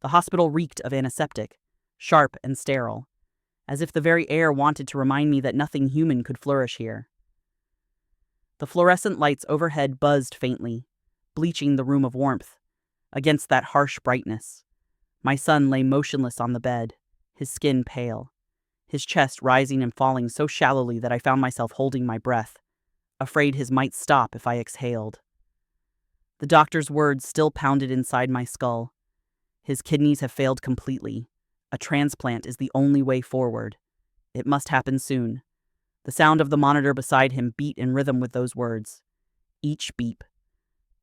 The hospital reeked of antiseptic, sharp and sterile, as if the very air wanted to remind me that nothing human could flourish here. The fluorescent lights overhead buzzed faintly, bleaching the room of warmth. Against that harsh brightness, my son lay motionless on the bed, his skin pale, his chest rising and falling so shallowly that I found myself holding my breath, afraid his might stop if I exhaled. The doctor's words still pounded inside my skull. His kidneys have failed completely. A transplant is the only way forward. It must happen soon. The sound of the monitor beside him beat in rhythm with those words. Each beep,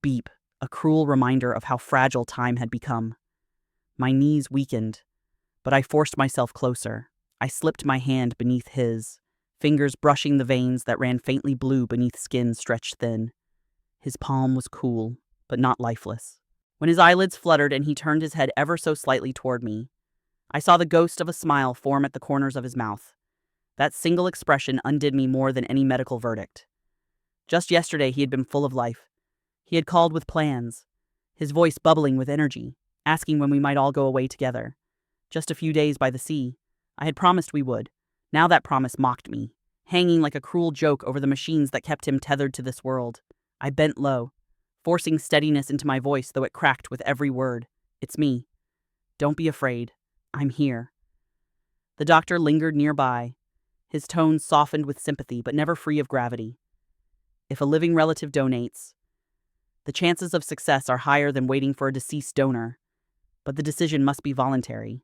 beep, a cruel reminder of how fragile time had become. My knees weakened, but I forced myself closer. I slipped my hand beneath his, fingers brushing the veins that ran faintly blue beneath skin stretched thin. His palm was cool, but not lifeless. When his eyelids fluttered and he turned his head ever so slightly toward me, I saw the ghost of a smile form at the corners of his mouth. That single expression undid me more than any medical verdict. Just yesterday he had been full of life. He had called with plans, his voice bubbling with energy, asking when we might all go away together. Just a few days by the sea. I had promised we would. Now that promise mocked me, hanging like a cruel joke over the machines that kept him tethered to this world. I bent low, forcing steadiness into my voice though it cracked with every word. It's me. Don't be afraid. I'm here. The doctor lingered nearby, his tones softened with sympathy but never free of gravity. If a living relative donates, the chances of success are higher than waiting for a deceased donor, but the decision must be voluntary.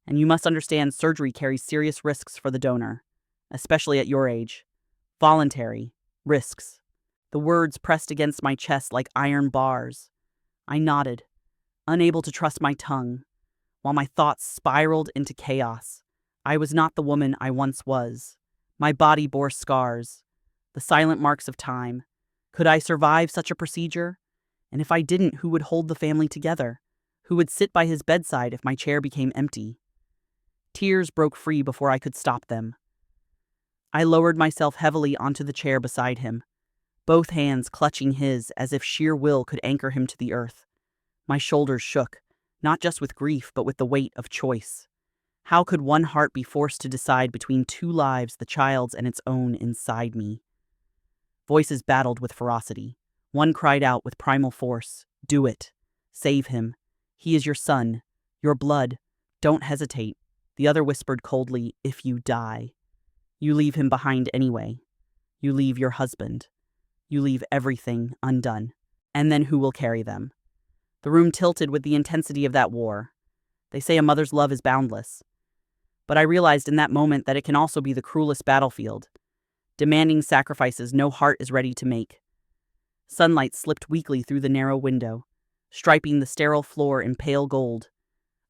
And you must understand surgery carries serious risks for the donor, especially at your age. Voluntary risks. The words pressed against my chest like iron bars. I nodded, unable to trust my tongue, while my thoughts spiraled into chaos. I was not the woman I once was. My body bore scars, the silent marks of time. Could I survive such a procedure? And if I didn't, who would hold the family together? Who would sit by his bedside if my chair became empty? Tears broke free before I could stop them. I lowered myself heavily onto the chair beside him, both hands clutching his as if sheer will could anchor him to the earth. My shoulders shook, not just with grief but with the weight of choice. How could one heart be forced to decide between two lives, the child's and its own, inside me? Voices battled with ferocity. One cried out with primal force, "Do it. Save him. He is your son, your blood. Don't hesitate." The other whispered coldly, "If you die, you leave him behind anyway. You leave your husband. You leave everything undone. And then who will carry them?" The room tilted with the intensity of that war. They say a mother's love is boundless. But I realized in that moment that it can also be the cruelest battlefield, demanding sacrifices no heart is ready to make. Sunlight slipped weakly through the narrow window, striping the sterile floor in pale gold.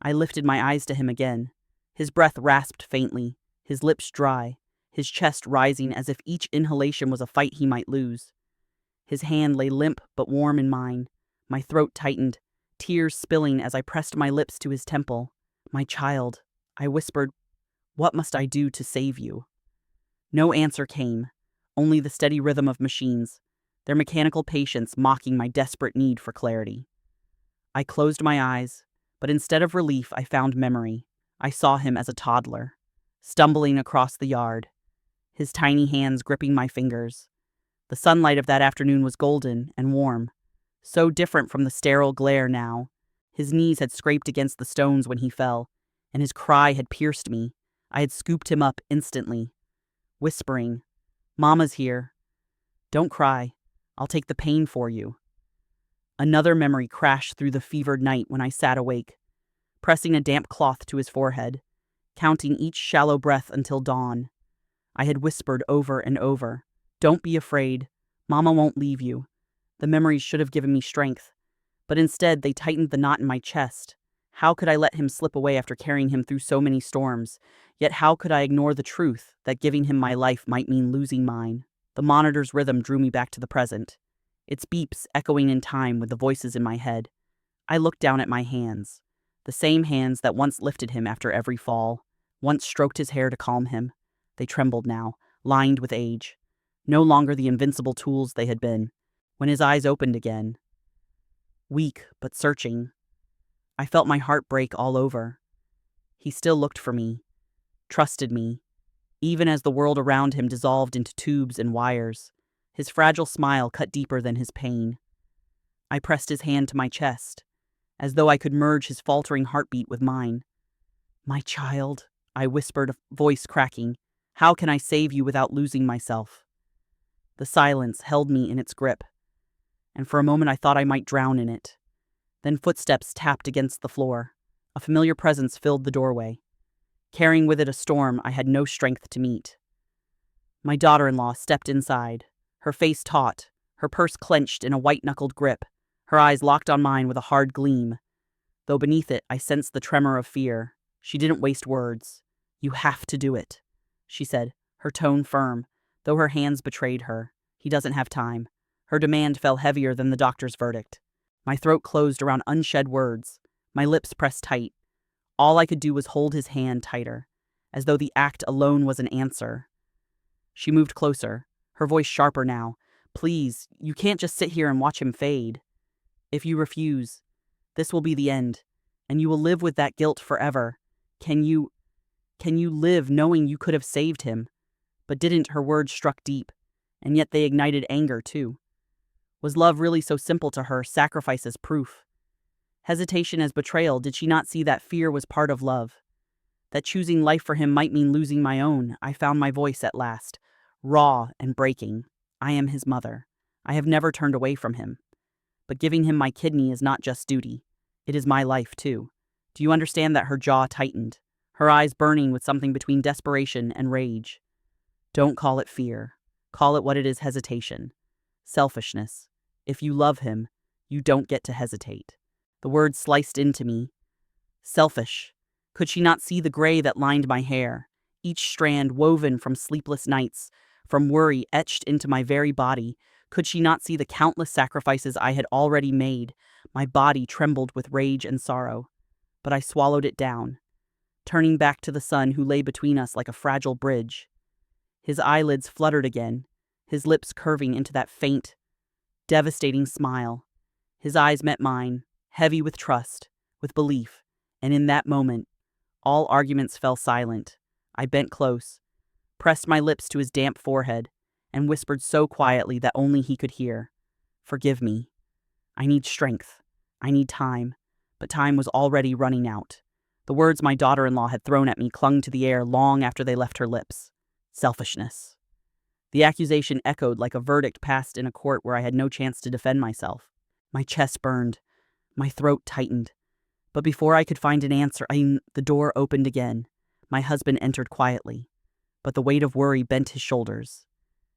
I lifted my eyes to him again. His breath rasped faintly, his lips dry, his chest rising as if each inhalation was a fight he might lose. His hand lay limp but warm in mine. My throat tightened, tears spilling as I pressed my lips to his temple. "My child," I whispered, "what must I do to save you?" No answer came, only the steady rhythm of machines, their mechanical patience mocking my desperate need for clarity. I closed my eyes, but instead of relief I found memory. I saw him as a toddler, stumbling across the yard, his tiny hands gripping my fingers. The sunlight of that afternoon was golden and warm, so different from the sterile glare now. His knees had scraped against the stones when he fell, and his cry had pierced me. I had scooped him up instantly, whispering, "Mama's here. Don't cry. I'll take the pain for you." Another memory crashed through the fevered night when I sat awake, pressing a damp cloth to his forehead, counting each shallow breath until dawn. I had whispered over and over, "Don't be afraid. Mama won't leave you." The memories should have given me strength, but instead they tightened the knot in my chest. How could I let him slip away after carrying him through so many storms? Yet how could I ignore the truth that giving him my life might mean losing mine? The monitor's rhythm drew me back to the present, its beeps echoing in time with the voices in my head. I looked down at my hands, the same hands that once lifted him after every fall, once stroked his hair to calm him. They trembled now, lined with age, no longer the invincible tools they had been. When his eyes opened again, weak but searching, I felt my heart break all over. He still looked for me, trusted me, even as the world around him dissolved into tubes and wires. His fragile smile cut deeper than his pain. I pressed his hand to my chest, as though I could merge his faltering heartbeat with mine. "My child," I whispered, a voice cracking. "How can I save you without losing myself?" The silence held me in its grip, and for a moment I thought I might drown in it. Then footsteps tapped against the floor. A familiar presence filled the doorway, carrying with it a storm I had no strength to meet. My daughter-in-law stepped inside, her face taut, her purse clenched in a white-knuckled grip, her eyes locked on mine with a hard gleam. Though beneath it I sensed the tremor of fear, she didn't waste words. "You have to do it," she said, her tone firm, though her hands betrayed her. "He doesn't have time." Her demand fell heavier than the doctor's verdict. My throat closed around unshed words, my lips pressed tight. All I could do was hold his hand tighter, as though the act alone was an answer. She moved closer, her voice sharper now. "Please, you can't just sit here and watch him fade. If you refuse, this will be the end, and you will live with that guilt forever. Can you live knowing you could have saved him?" But didn't. Her words struck deep, and yet they ignited anger too. Was love really so simple to her, sacrifice as proof? Hesitation as betrayal? Did she not see that fear was part of love? That choosing life for him might mean losing my own? I found my voice at last, raw and breaking. "I am his mother. I have never turned away from him. But giving him my kidney is not just duty. It is my life, too. Do you understand that?" Her jaw tightened, her eyes burning with something between desperation and rage. "Don't call it fear. Call it what it is: hesitation. Selfishness. If you love him, you don't get to hesitate." The words sliced into me. Selfish. Could she not see the gray that lined my hair, each strand woven from sleepless nights, from worry etched into my very body? Could she not see the countless sacrifices I had already made? My body trembled with rage and sorrow, but I swallowed it down, turning back to the son who lay between us like a fragile bridge. His eyelids fluttered again, his lips curving into that faint, devastating smile. His eyes met mine, heavy with trust, with belief, and in that moment, all arguments fell silent. I bent close, pressed my lips to his damp forehead, and whispered so quietly that only he could hear. "Forgive me. I need strength. I need time." But time was already running out. The words my daughter-in-law had thrown at me clung to the air long after they left her lips. Selfishness. The accusation echoed like a verdict passed in a court where I had no chance to defend myself. My chest burned. My throat tightened. But before I could find an answer, the door opened again. My husband entered quietly, but the weight of worry bent his shoulders.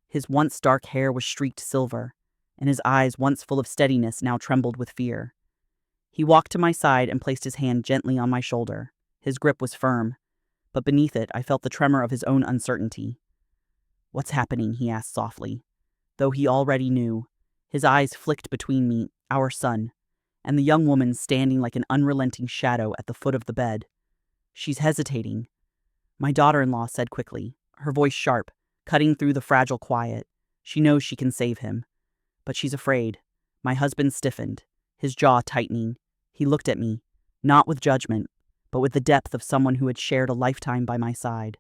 His once dark hair was streaked silver, and his eyes, once full of steadiness, now trembled with fear. He walked to my side and placed his hand gently on my shoulder. His grip was firm, but beneath it I felt the tremor of his own uncertainty. "What's happening?" he asked softly, though he already knew. His eyes flicked between me, our son, and the young woman standing like an unrelenting shadow at the foot of the bed. "She's hesitating," my daughter-in-law said quickly, her voice sharp, cutting through the fragile quiet. "She knows she can save him, but she's afraid." My husband stiffened, his jaw tightening. He looked at me, not with judgment, but with the depth of someone who had shared a lifetime by my side.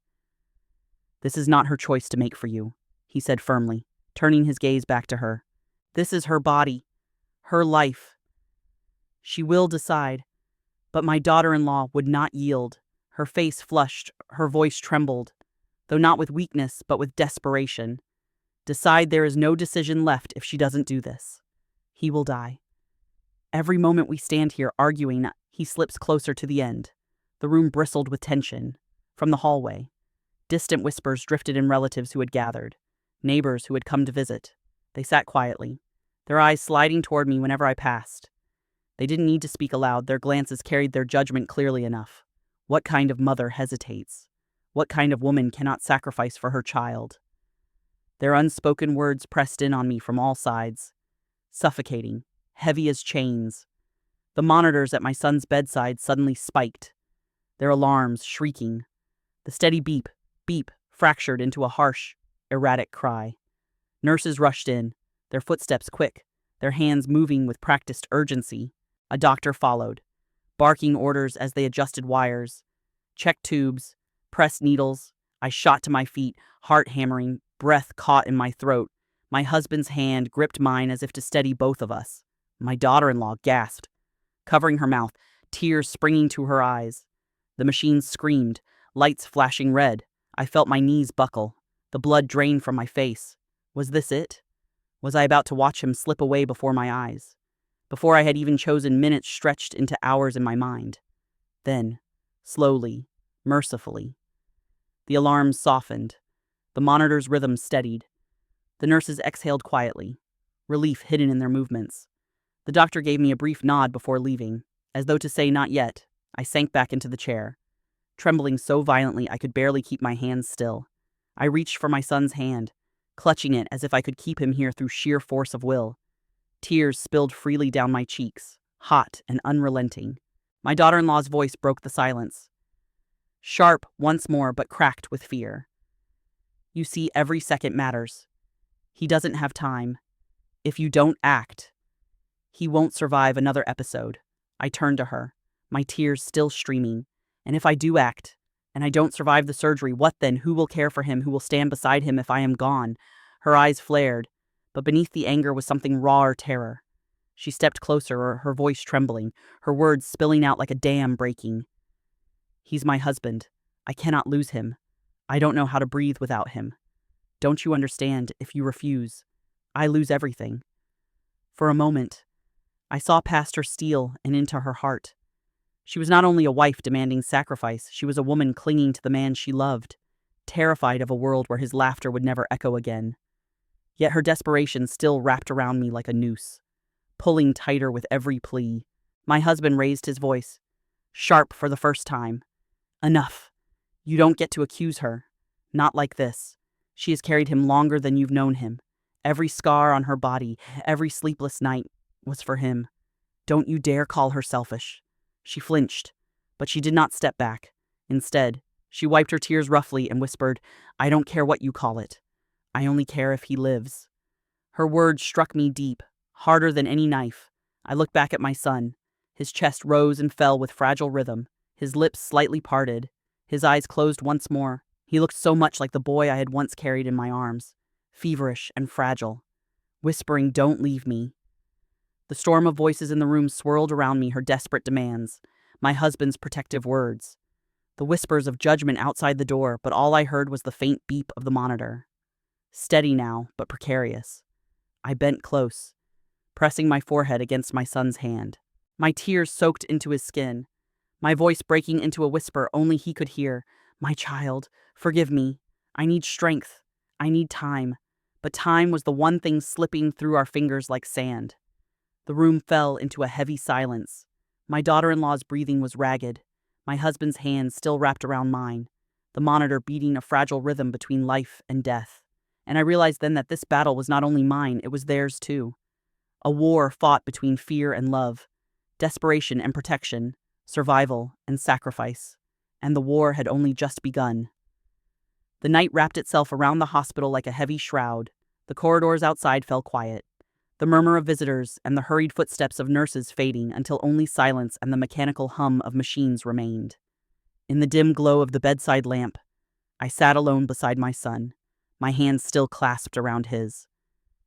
"This is not her choice to make for you," he said firmly, turning his gaze back to her. "This is her body, her life. She will decide." But my daughter-in-law would not yield. Her face flushed, her voice trembled, though not with weakness, but with desperation. "Decide. There is no decision left if she doesn't do this. He will die. Every moment we stand here arguing." He slips closer to the end. The room bristled with tension. From the hallway, distant whispers drifted in relatives who had gathered, neighbors who had come to visit. They sat quietly, their eyes sliding toward me whenever I passed. They didn't need to speak aloud, their glances carried their judgment clearly enough. What kind of mother hesitates? What kind of woman cannot sacrifice for her child? Their unspoken words pressed in on me from all sides, suffocating, heavy as chains. The monitors at my son's bedside suddenly spiked, their alarms shrieking. The steady beep, beep, fractured into a harsh, erratic cry. Nurses rushed in, their footsteps quick, their hands moving with practiced urgency. A doctor followed, barking orders as they adjusted wires, checked tubes, pressed needles. I shot to my feet, heart hammering, breath caught in my throat. My husband's hand gripped mine as if to steady both of us. My daughter-in-law gasped, covering her mouth, tears springing to her eyes. The machine screamed, lights flashing red. I felt my knees buckle, the blood drain from my face. Was this it? Was I about to watch him slip away before my eyes? Before I had even chosen minutes stretched into hours in my mind. Then, slowly, mercifully, the alarms softened. The monitor's rhythm steadied. The nurses exhaled quietly, relief hidden in their movements. The doctor gave me a brief nod before leaving, as though to say not yet. I sank back into the chair, trembling so violently I could barely keep my hands still. I reached for my son's hand, clutching it as if I could keep him here through sheer force of will. Tears spilled freely down my cheeks, hot and unrelenting. My daughter-in-law's voice broke the silence, sharp once more but cracked with fear. You see, every second matters. He doesn't have time. If you don't act, he won't survive another episode. I turned to her, my tears still streaming. And if I do act, and I don't survive the surgery, what then? Who will care for him? Who will stand beside him if I am gone? Her eyes flared, but beneath the anger was something rawer terror. She stepped closer, her voice trembling, her words spilling out like a dam breaking. He's my husband. I cannot lose him. I don't know how to breathe without him. Don't you understand? If you refuse, I lose everything. For a moment, I saw past her steel and into her heart. She was not only a wife demanding sacrifice, she was a woman clinging to the man she loved, terrified of a world where his laughter would never echo again. Yet her desperation still wrapped around me like a noose, pulling tighter with every plea. My husband raised his voice, sharp for the first time. Enough. You don't get to accuse her. Not like this. She has carried him longer than you've known him. Every scar on her body, every sleepless night was for him. Don't you dare call her selfish. She flinched, but she did not step back. Instead, she wiped her tears roughly and whispered, I don't care what you call it. I only care if he lives. Her words struck me deep, harder than any knife. I looked back at my son. His chest rose and fell with fragile rhythm, his lips slightly parted, his eyes closed once more. He looked so much like the boy I had once carried in my arms, feverish and fragile, whispering, don't leave me. The storm of voices in the room swirled around me, her desperate demands, my husband's protective words, the whispers of judgment outside the door, but all I heard was the faint beep of the monitor. Steady now, but precarious. I bent close, pressing my forehead against my son's hand. My tears soaked into his skin, my voice breaking into a whisper only he could hear. My child, forgive me. I need strength. I need time. But time was the one thing slipping through our fingers like sand. The room fell into a heavy silence. My daughter-in-law's breathing was ragged, my husband's hand still wrapped around mine, the monitor beating a fragile rhythm between life and death. And I realized then that this battle was not only mine, it was theirs too. A war fought between fear and love, desperation and protection, survival and sacrifice. And the war had only just begun. The night wrapped itself around the hospital like a heavy shroud. The corridors outside fell quiet, the murmur of visitors and the hurried footsteps of nurses fading until only silence and the mechanical hum of machines remained. In the dim glow of the bedside lamp, I sat alone beside my son, my hands still clasped around his.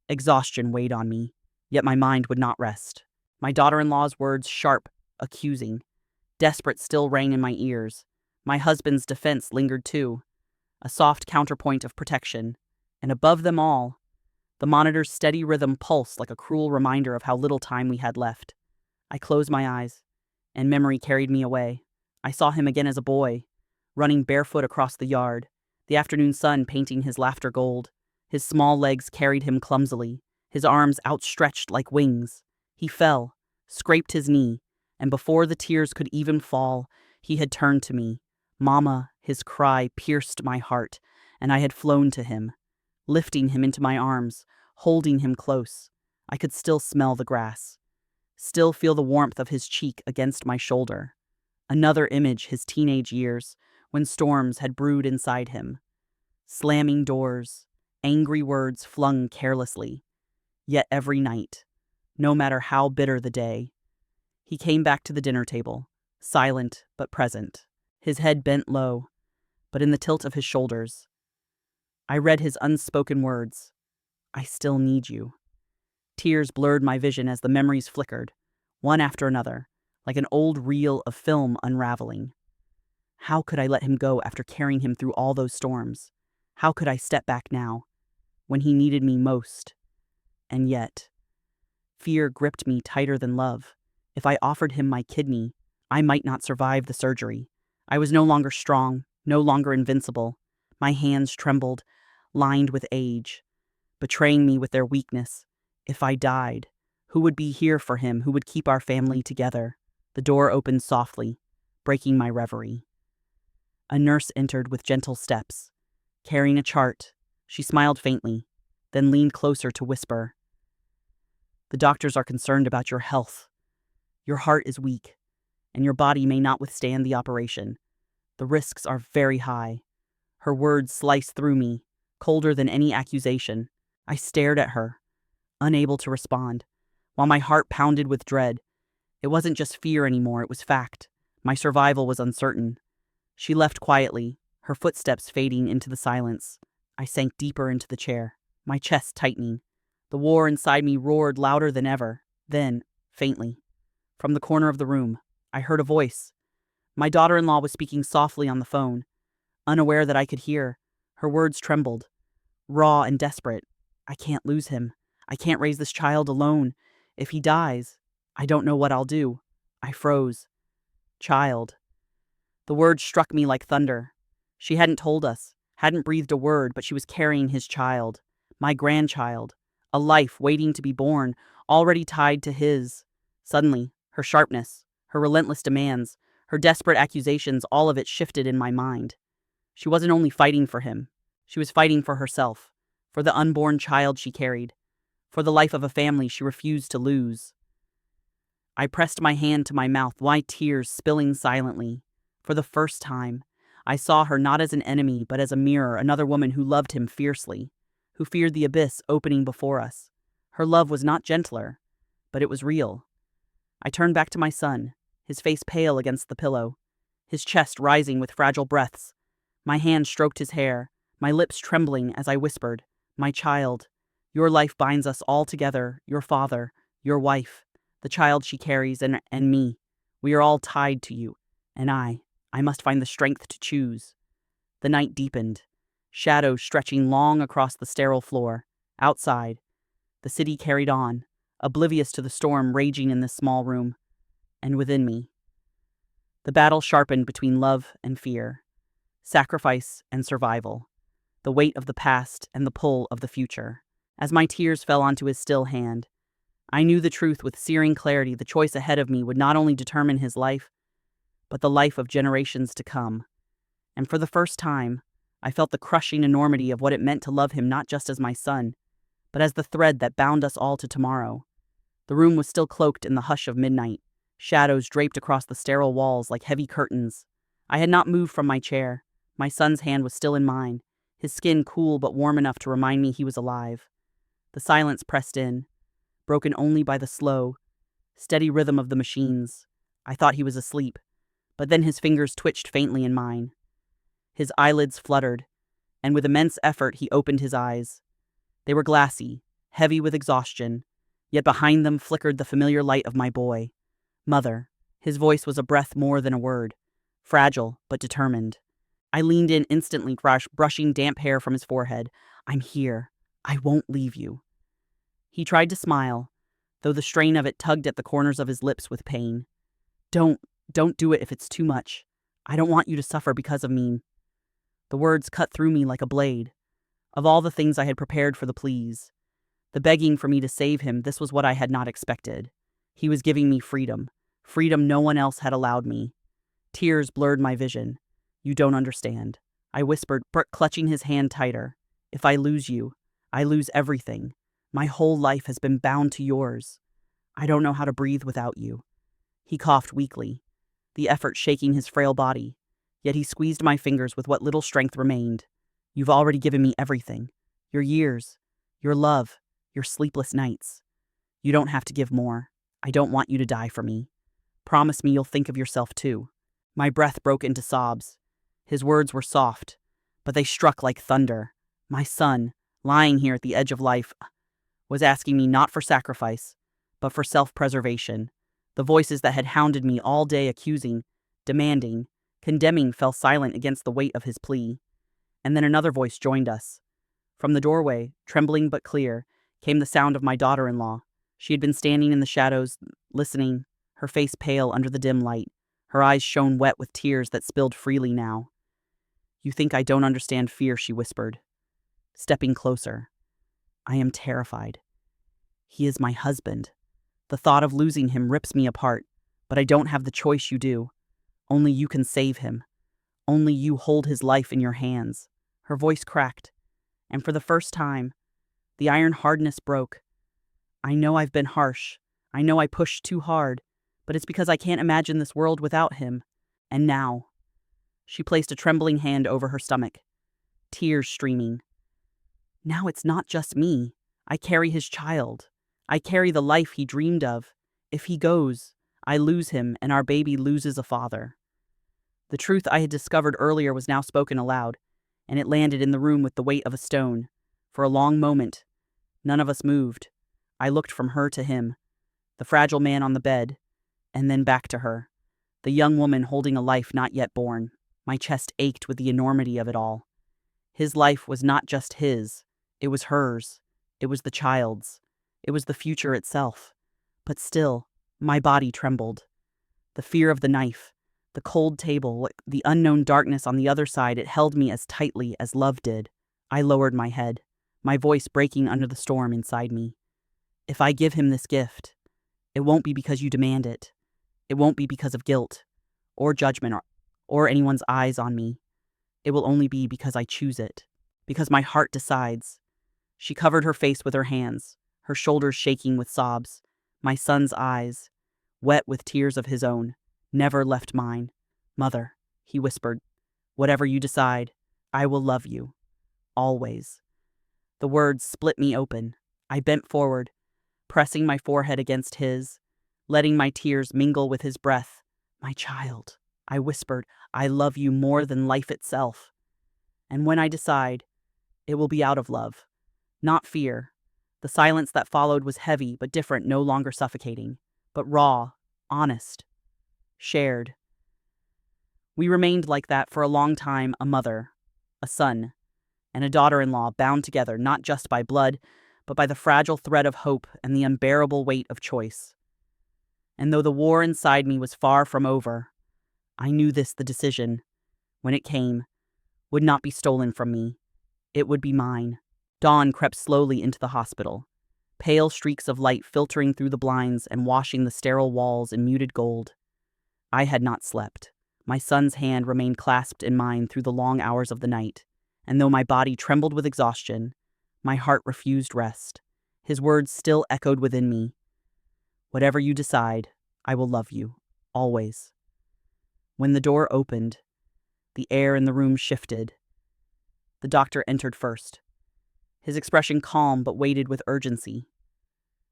Exhaustion weighed on me, yet my mind would not rest. My daughter-in-law's words, sharp, accusing, desperate, still rang in my ears. My husband's defense lingered too, a soft counterpoint of protection. And above them all, the monitor's steady rhythm pulsed like a cruel reminder of how little time we had left. I closed my eyes, and memory carried me away. I saw him again as a boy, running barefoot across the yard, the afternoon sun painting his laughter gold. His small legs carried him clumsily, his arms outstretched like wings. He fell, scraped his knee, and before the tears could even fall, he had turned to me. Mama, his cry pierced my heart, and I had flown to him, lifting him into my arms, holding him close. I could still smell the grass, still feel the warmth of his cheek against my shoulder. Another image, his teenage years, when storms had brewed inside him. Slamming doors, angry words flung carelessly. Yet every night, no matter how bitter the day, he came back to the dinner table, silent but present, his head bent low, but in the tilt of his shoulders, I read his unspoken words, "I still need you." Tears blurred my vision as the memories flickered, one after another, like an old reel of film unraveling. How could I let him go after carrying him through all those storms? How could I step back now, when he needed me most? And yet, fear gripped me tighter than love. If I offered him my kidney, I might not survive the surgery. I was no longer strong, no longer invincible. My hands trembled, lined with age, betraying me with their weakness. If I died, who would be here for him? Who would keep our family together? The door opened softly, breaking my reverie. A nurse entered with gentle steps, carrying a chart. She smiled faintly, then leaned closer to whisper, "The doctors are concerned about your health. Your heart is weak, and your body may not withstand the operation. The risks are very high." Her words sliced through me, colder than any accusation. I stared at her, unable to respond, while my heart pounded with dread. It wasn't just fear anymore, it was fact. My survival was uncertain. She left quietly, her footsteps fading into the silence. I sank deeper into the chair, my chest tightening. The war inside me roared louder than ever. Then, faintly, from the corner of the room, I heard a voice. My daughter-in-law was speaking softly on the phone, unaware that I could hear. Her words trembled, raw and desperate. "I can't lose him. I can't raise this child alone. If he dies, I don't know what I'll do." I froze. Child. The words struck me like thunder. She hadn't told us, hadn't breathed a word, but she was carrying his child, my grandchild, a life waiting to be born, already tied to his. Suddenly, her sharpness, her relentless demands, her desperate accusations, all of it shifted in my mind. She wasn't only fighting for him, she was fighting for herself, for the unborn child she carried, for the life of a family she refused to lose. I pressed my hand to my mouth, my tears spilling silently. For the first time, I saw her not as an enemy, but as a mirror, another woman who loved him fiercely, who feared the abyss opening before us. Her love was not gentler, but it was real. I turned back to my son, his face pale against the pillow, his chest rising with fragile breaths. My hand stroked his hair, my lips trembling as I whispered, "My child, your life binds us all together, your father, your wife, the child she carries, and me. We are all tied to you, and I must find the strength to choose." The night deepened, shadows stretching long across the sterile floor. Outside, the city carried on, oblivious to the storm raging in this small room. And within me, the battle sharpened between love and fear, sacrifice and survival, the weight of the past and the pull of the future. As my tears fell onto his still hand, I knew the truth with searing clarity. The choice ahead of me would not only determine his life, but the life of generations to come. And for the first time, I felt the crushing enormity of what it meant to love him not just as my son, but as the thread that bound us all to tomorrow. The room was still cloaked in the hush of midnight, shadows draped across the sterile walls like heavy curtains. I had not moved from my chair. My son's hand was still in mine, his skin cool but warm enough to remind me he was alive. The silence pressed in, broken only by the slow, steady rhythm of the machines. I thought he was asleep, but then his fingers twitched faintly in mine. His eyelids fluttered, and with immense effort he opened his eyes. They were glassy, heavy with exhaustion, yet behind them flickered the familiar light of my boy. "Mother." His voice was a breath more than a word, fragile but determined. I leaned in instantly, brushing damp hair from his forehead. "I'm here. I won't leave you." He tried to smile, though the strain of it tugged at the corners of his lips with pain. Don't do it if it's too much. I don't want you to suffer because of me." The words cut through me like a blade. Of all the things I had prepared for the pleas, the begging for me to save him, this was what I had not expected. He was giving me freedom, freedom no one else had allowed me. Tears blurred my vision. "You don't understand," I whispered, clutching his hand tighter. "If I lose you, I lose everything. My whole life has been bound to yours. I don't know how to breathe without you." He coughed weakly, the effort shaking his frail body, yet he squeezed my fingers with what little strength remained. "You've already given me everything. Your years, your love, your sleepless nights. You don't have to give more. I don't want you to die for me." Promise me you'll think of yourself too." My breath broke into sobs. His words were soft, but they struck like thunder. My son, lying here at the edge of life, was asking me not for sacrifice, but for self-preservation. The voices that had hounded me all day, accusing, demanding, condemning, fell silent against the weight of his plea. And then another voice joined us. From the doorway, trembling but clear, came the sound of my daughter-in-law. She had been standing in the shadows, listening, her face pale under the dim light. Her eyes shone wet with tears that spilled freely now. "You think I don't understand fear," she whispered, stepping closer. "I am terrified. He is my husband. The thought of losing him rips me apart, but I don't have the choice you do. Only you can save him. Only you hold his life in your hands." Her voice cracked, and for the first time, the iron hardness broke. "I know I've been harsh. I know I pushed too hard, but it's because I can't imagine this world without him. And now," she placed a trembling hand over her stomach, tears streaming. "Now it's not just me. I carry his child. I carry the life he dreamed of. If he goes, I lose him, and our baby loses a father." The truth I had discovered earlier was now spoken aloud, and it landed in the room with the weight of a stone. For a long moment, none of us moved. I looked from her to him, the fragile man on the bed, and then back to her, the young woman holding a life not yet born. My chest ached with the enormity of it all. His life was not just his, it was hers. It was the child's. It was the future itself. But still, my body trembled. The fear of the knife, the cold table, the unknown darkness on the other side, it held me as tightly as love did. I lowered my head, my voice breaking under the storm inside me. "If I give him this gift, it won't be because you demand it. It won't be because of guilt, or judgment, or anyone's eyes on me. It will only be because I choose it. Because my heart decides." She covered her face with her hands, her shoulders shaking with sobs. My son's eyes, wet with tears of his own, never left mine. "Mother," he whispered, "whatever you decide, I will love you. Always." The words split me open. I bent forward, pressing my forehead against his, letting my tears mingle with his breath. "My child," I whispered, "I love you more than life itself. And when I decide, it will be out of love, not fear." The silence that followed was heavy but different, no longer suffocating, but raw, honest, shared. We remained like that for a long time, a mother, a son, and a daughter-in-law, bound together not just by blood, but by the fragile thread of hope and the unbearable weight of choice. And though the war inside me was far from over, I knew the decision, when it came, would not be stolen from me. It would be mine. Dawn crept slowly into the hospital, pale streaks of light filtering through the blinds and washing the sterile walls in muted gold. I had not slept. My son's hand remained clasped in mine through the long hours of the night, and though my body trembled with exhaustion, my heart refused rest. His words still echoed within me. "Whatever you decide, I will love you, always." When the door opened, the air in the room shifted. The doctor entered first, his expression calm but weighted with urgency.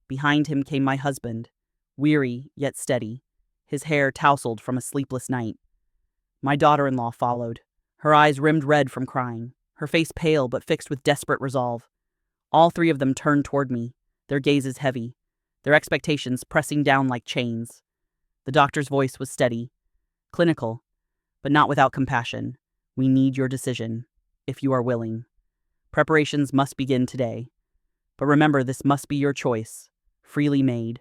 Behind him came my husband, weary yet steady, his hair tousled from a sleepless night. My daughter-in-law followed, her eyes rimmed red from crying, her face pale but fixed with desperate resolve. All three of them turned toward me, their gazes heavy, their expectations pressing down like chains. The doctor's voice was steady, clinical, but not without compassion. "We need your decision, if you are willing. Preparations must begin today. But remember, this must be your choice, freely made."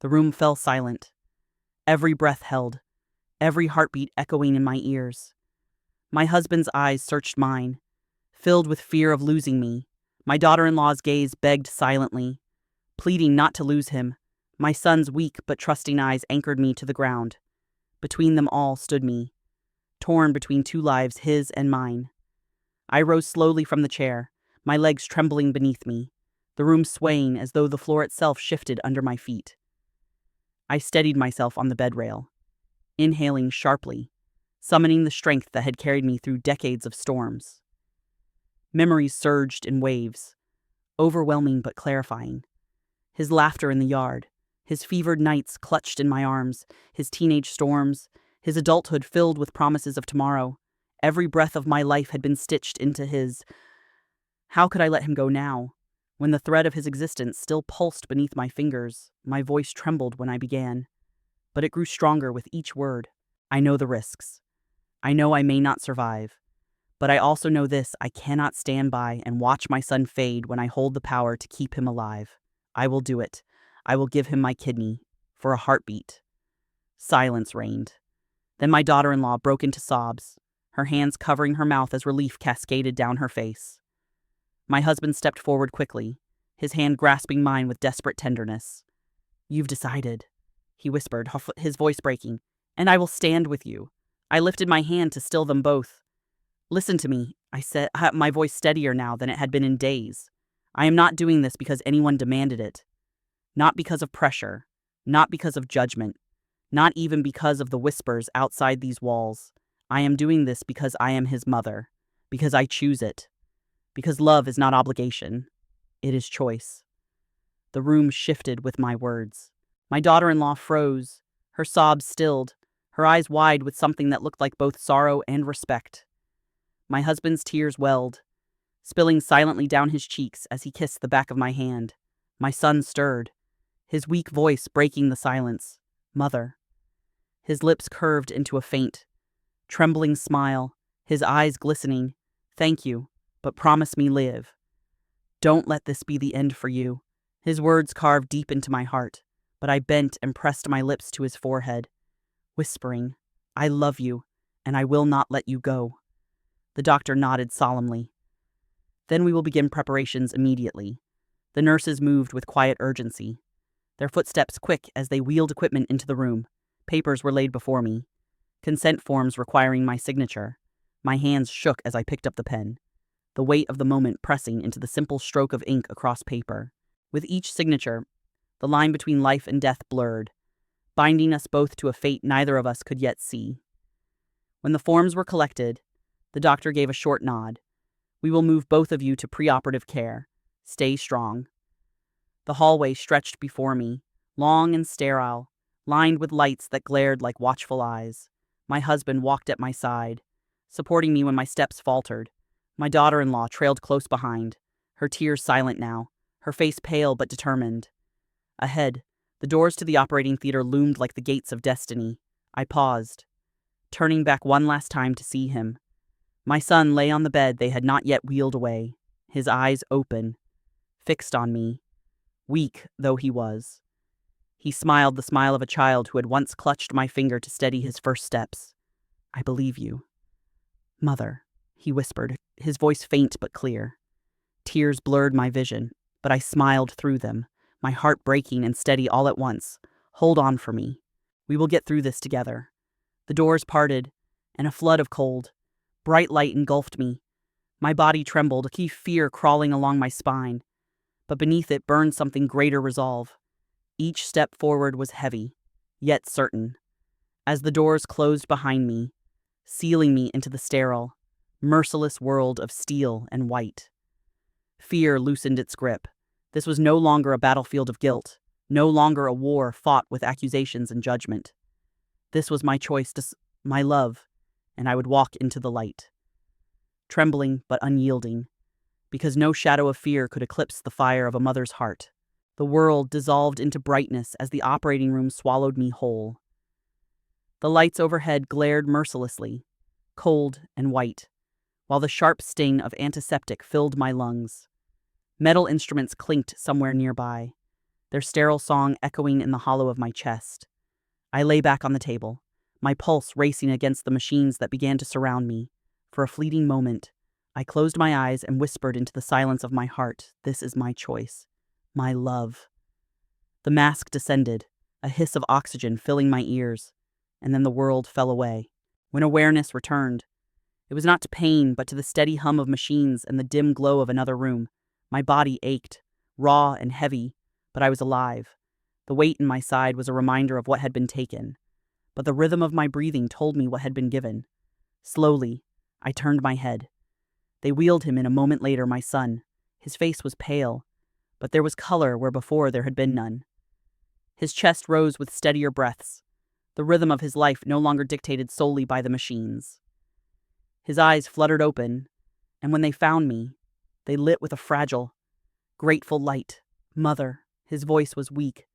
The room fell silent, every breath held, every heartbeat echoing in my ears. My husband's eyes searched mine, filled with fear of losing me. My daughter-in-law's gaze begged silently, pleading not to lose him. My son's weak but trusting eyes anchored me to the ground. Between them all stood me, torn between two lives, his and mine. I rose slowly from the chair, my legs trembling beneath me, the room swaying as though the floor itself shifted under my feet. I steadied myself on the bed rail, inhaling sharply, summoning the strength that had carried me through decades of storms. Memories surged in waves, overwhelming but clarifying. His laughter in the yard, His fevered nights clutched in my arms, his teenage storms, his adulthood filled with promises of tomorrow. Every breath of my life had been stitched into his. How could I let him go now? When the thread of his existence still pulsed beneath my fingers, my voice trembled when I began. But it grew stronger with each word. I know the risks. I know I may not survive. But I also know this: I cannot stand by and watch my son fade when I hold the power to keep him alive. I will do it. I will give him my kidney for a heartbeat. Silence reigned. Then my daughter-in-law broke into sobs, her hands covering her mouth as relief cascaded down her face. My husband stepped forward quickly, his hand grasping mine with desperate tenderness. "You've decided," he whispered, his voice breaking, "and I will stand with you." I lifted my hand to still them both. "Listen to me," I said, my voice steadier now than it had been in days. "I am not doing this because anyone demanded it. Not because of pressure, not because of judgment, not even because of the whispers outside these walls. I am doing this because I am his mother, because I choose it, because love is not obligation, it is choice." The room shifted with my words. My daughter-in-law froze, her sobs stilled, her eyes wide with something that looked like both sorrow and respect. My husband's tears welled, spilling silently down his cheeks as he kissed the back of my hand. My son stirred, his weak voice breaking the silence. "Mother." His lips curved into a faint, trembling smile, his eyes glistening. "Thank you, but promise me live. Don't let this be the end for you." His words carved deep into my heart, but I bent and pressed my lips to his forehead, whispering, "I love you, and I will not let you go." The doctor nodded solemnly. "Then we will begin preparations immediately." The nurses moved with quiet urgency, their footsteps quick as they wheeled equipment into the room. Papers were laid before me, consent forms requiring my signature. My hands shook as I picked up the pen, the weight of the moment pressing into the simple stroke of ink across paper. With each signature, the line between life and death blurred, binding us both to a fate neither of us could yet see. When the forms were collected, the doctor gave a short nod. "We will move both of you to preoperative care. Stay strong." The hallway stretched before me, long and sterile, lined with lights that glared like watchful eyes. My husband walked at my side, supporting me when my steps faltered. My daughter-in-law trailed close behind, her tears silent now, her face pale but determined. Ahead, the doors to the operating theater loomed like the gates of destiny. I paused, turning back one last time to see him. My son lay on the bed they had not yet wheeled away, his eyes open, fixed on me, weak though he was. He smiled the smile of a child who had once clutched my finger to steady his first steps. "I believe you." "Mother," he whispered, his voice faint but clear. Tears blurred my vision, but I smiled through them, my heart breaking and steady all at once. "Hold on for me. We will get through this together." The doors parted, and a flood of cold, bright light engulfed me. My body trembled, a key fear crawling along my spine, but beneath it burned something greater resolve. Each step forward was heavy, yet certain. As the doors closed behind me, sealing me into the sterile, merciless world of steel and white, fear loosened its grip. This was no longer a battlefield of guilt, no longer a war fought with accusations and judgment. This was my choice, my love, and I would walk into the light. Trembling but unyielding, because no shadow of fear could eclipse the fire of a mother's heart. The world dissolved into brightness as the operating room swallowed me whole. The lights overhead glared mercilessly, cold and white, while the sharp sting of antiseptic filled my lungs. Metal instruments clinked somewhere nearby, their sterile song echoing in the hollow of my chest. I lay back on the table, my pulse racing against the machines that began to surround me. For a fleeting moment, I closed my eyes and whispered into the silence of my heart, "This is my choice, my love." The mask descended, a hiss of oxygen filling my ears, and then the world fell away. When awareness returned, it was not to pain, but to the steady hum of machines and the dim glow of another room. My body ached, raw and heavy, but I was alive. The weight in my side was a reminder of what had been taken, but the rhythm of my breathing told me what had been given. Slowly, I turned my head. They wheeled him in a moment later, my son. His face was pale, but there was color where before there had been none. His chest rose with steadier breaths, the rhythm of his life no longer dictated solely by the machines. His eyes fluttered open, and when they found me, they lit with a fragile, grateful light. Mother, his voice was weak,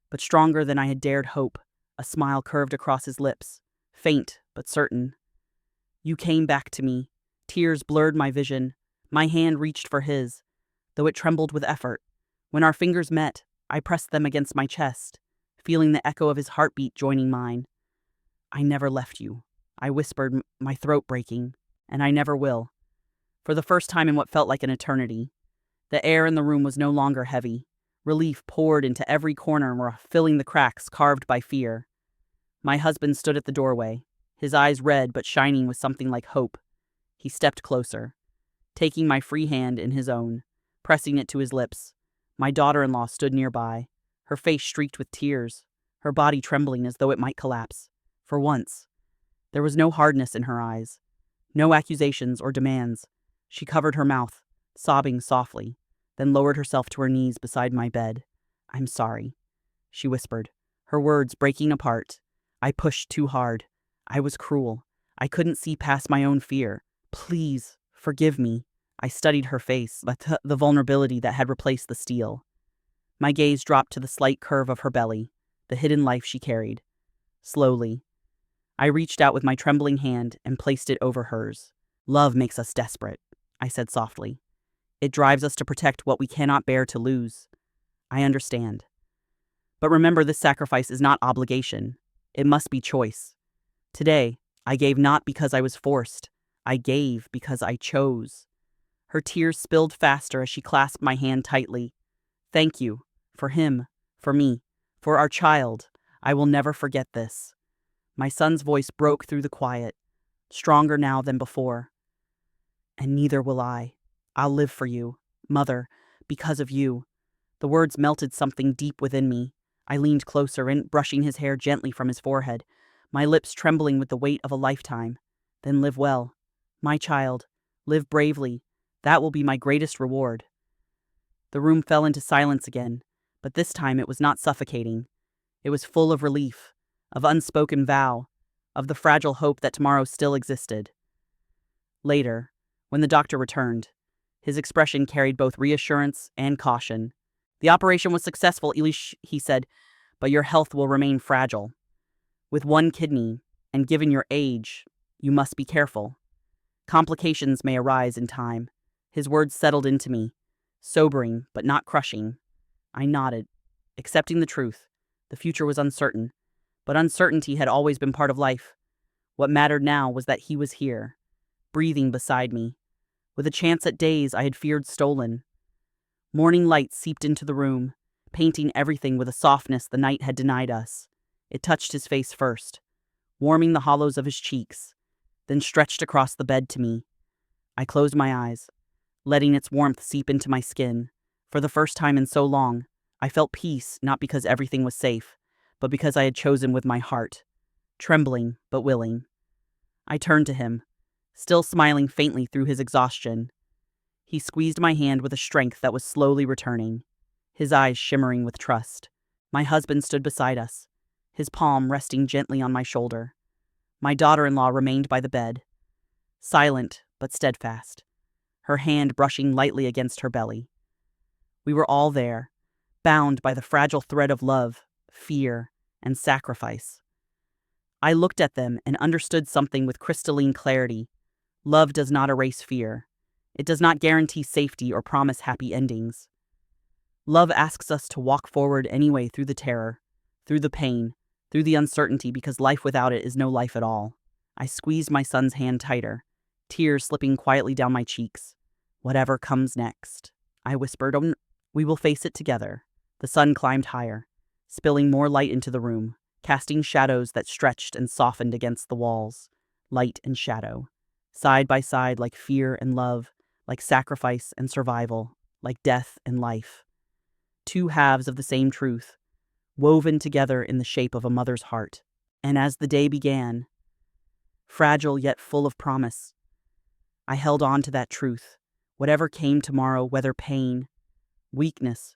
but stronger than I had dared hope. A smile curved across his lips, faint but certain. You came back to me. Tears blurred my vision. My hand reached for his, though it trembled with effort. When our fingers met, I pressed them against my chest, feeling the echo of his heartbeat joining mine. I never left you, I whispered, my throat breaking, and I never will. For the first time in what felt like an eternity, the air in the room was no longer heavy. Relief poured into every corner, filling the cracks carved by fear. My husband stood at the doorway, his eyes red but shining with something like hope. He stepped closer, taking my free hand in his own, pressing it to his lips. My daughter-in-law stood nearby, her face streaked with tears, her body trembling as though it might collapse. For once, there was no hardness in her eyes, no accusations or demands. She covered her mouth, sobbing softly, then lowered herself to her knees beside my bed. I'm sorry, she whispered, her words breaking apart. I pushed too hard. I was cruel. I couldn't see past my own fear. Please, forgive me. I studied her face, the vulnerability that had replaced the steel. My gaze dropped to the slight curve of her belly, the hidden life she carried. Slowly, I reached out with my trembling hand and placed it over hers. Love makes us desperate, I said softly. It drives us to protect what we cannot bear to lose. I understand. But remember, this sacrifice is not obligation. It must be choice. Today, I gave not because I was forced. I gave because I chose. Her tears spilled faster as she clasped my hand tightly. Thank you. For him. For me. For our child. I will never forget this. My son's voice broke through the quiet, stronger now than before. And neither will I. I'll live for you, Mother, because of you. The words melted something deep within me. I leaned closer and brushing his hair gently from his forehead, my lips trembling with the weight of a lifetime. Then live well. My child, live bravely. That will be my greatest reward. The room fell into silence again, but this time it was not suffocating. It was full of relief, of unspoken vow, of the fragile hope that tomorrow still existed. Later, when the doctor returned, his expression carried both reassurance and caution. The operation was successful, Elish, he said, but your health will remain fragile. With one kidney, and given your age, you must be careful. Complications may arise in time. His words settled into me, sobering but not crushing. I nodded, accepting the truth. The future was uncertain, but uncertainty had always been part of life. What mattered now was that he was here, breathing beside me, with a chance at days I had feared stolen. Morning light seeped into the room, painting everything with a softness the night had denied us. It touched his face first, warming the hollows of his cheeks, then stretched across the bed to me. I closed my eyes, letting its warmth seep into my skin. For the first time in so long, I felt peace, not because everything was safe, but because I had chosen with my heart, trembling but willing. I turned to him, still smiling faintly through his exhaustion. He squeezed my hand with a strength that was slowly returning, his eyes shimmering with trust. My husband stood beside us, his palm resting gently on my shoulder. My daughter-in-law remained by the bed, silent but steadfast, her hand brushing lightly against her belly. We were all there, bound by the fragile thread of love, fear, and sacrifice. I looked at them and understood something with crystalline clarity. Love does not erase fear. It does not guarantee safety or promise happy endings. Love asks us to walk forward anyway through the terror, through the pain, through the uncertainty, because life without it is no life at all. I squeezed my son's hand tighter, tears slipping quietly down my cheeks. Whatever comes next, I whispered, we will face it together. The sun climbed higher, spilling more light into the room, casting shadows that stretched and softened against the walls. Light and shadow, side by side, like fear and love, like sacrifice and survival, like death and life. Two halves of the same truth, woven together in the shape of a mother's heart. And as the day began, fragile yet full of promise, I held on to that truth. Whatever came tomorrow, whether pain, weakness,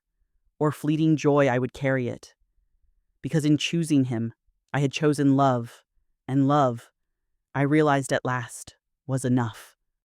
or fleeting joy, I would carry it. because in choosing him, I had chosen love, and love, I realized at last, was enough.